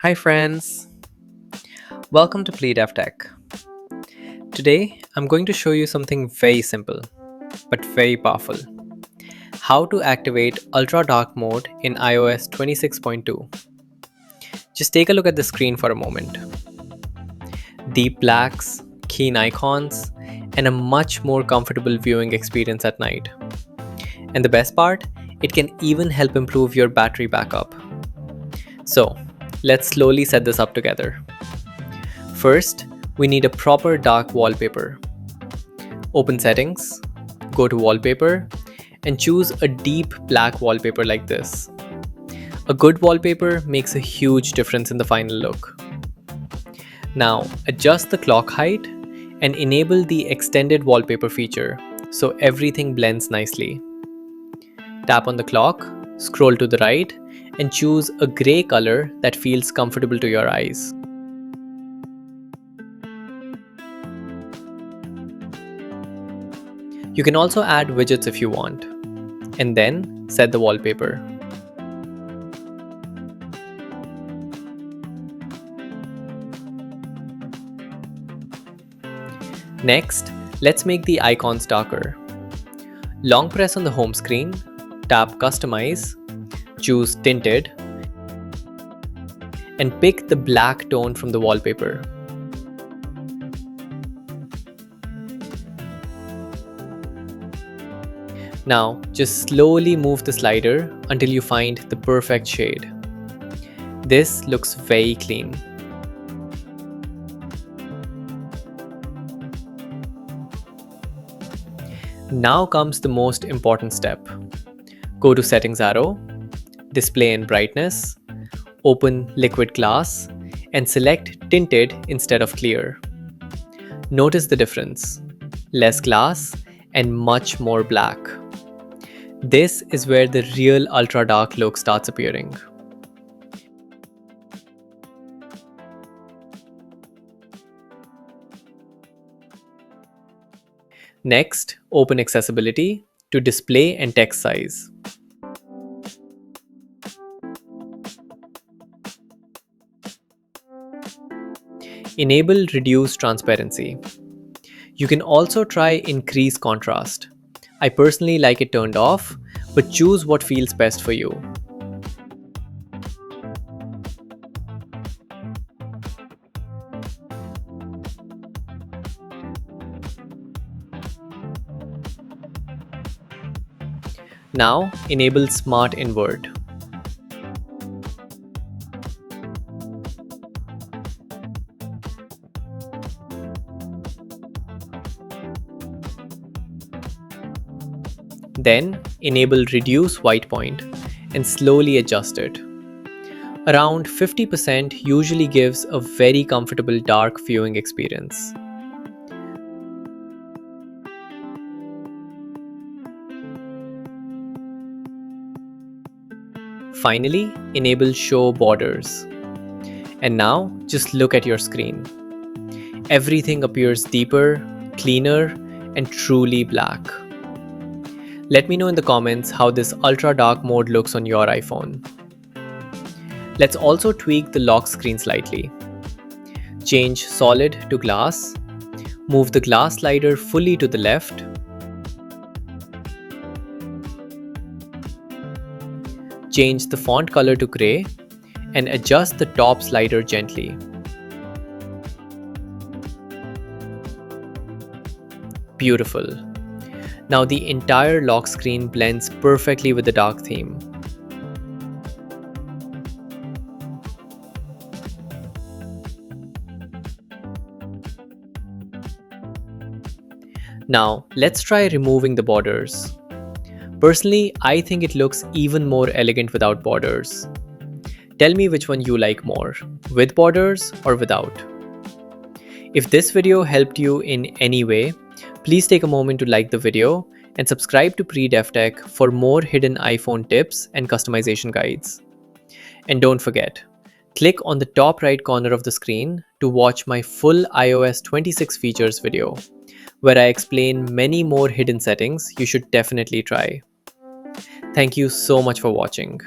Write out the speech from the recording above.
Hi friends, welcome to Pledev Tech. Today I'm going to show you something very simple but very powerful. How to activate ultra dark mode in iOS 26.2. Just take a look at the screen for a moment. Deep blacks, keen icons, and a much more comfortable viewing experience at night. And the best part, it can even help improve your battery backup. So, let's slowly set this up together. First, we need a proper dark wallpaper. Open Settings, go to Wallpaper, and choose a deep black wallpaper like this. A good wallpaper makes a huge difference in the final look. Now, adjust the clock height and enable the extended wallpaper feature so everything blends nicely. Tap on the clock, scroll to the right, and choose a gray color that feels comfortable to your eyes. You can also add widgets if you want, and then set the wallpaper. Next, let's make the icons darker. Long press on the home screen, tap Customize, choose Tinted, and pick the black tone from the wallpaper. Now, just slowly move the slider until you find the perfect shade. This looks very clean. Now comes the most important step. Go to Settings arrow, Display and Brightness, open Liquid Glass, and select Tinted instead of Clear. Notice the difference. Less glass and much more black. This is where the real ultra dark look starts appearing. Next, open Accessibility to display and text size. Enable Reduce Transparency. You can also try Increase Contrast. I personally like it turned off, but choose what feels best for you. Now, enable Smart Invert. Then, enable Reduce White Point and slowly adjust it. Around 50% usually gives a very comfortable dark viewing experience. Finally, enable Show Borders. And now, just look at your screen. Everything appears deeper, cleaner, and truly black. Let me know in the comments how this ultra dark mode looks on your iPhone. Let's also tweak the lock screen slightly. Change solid to glass. Move the glass slider fully to the left. Change the font color to gray and adjust the top slider gently. Beautiful. Now the entire lock screen blends perfectly with the dark theme. Now let's try removing the borders. Personally, I think it looks even more elegant without borders. Tell me which one you like more, with borders or without. If this video helped you in any way, please take a moment to like the video and subscribe to PreDevTech for more hidden iPhone tips and customization guides. And don't forget, click on the top right corner of the screen to watch my full iOS 26 features video, where I explain many more hidden settings you should definitely try. Thank you so much for watching.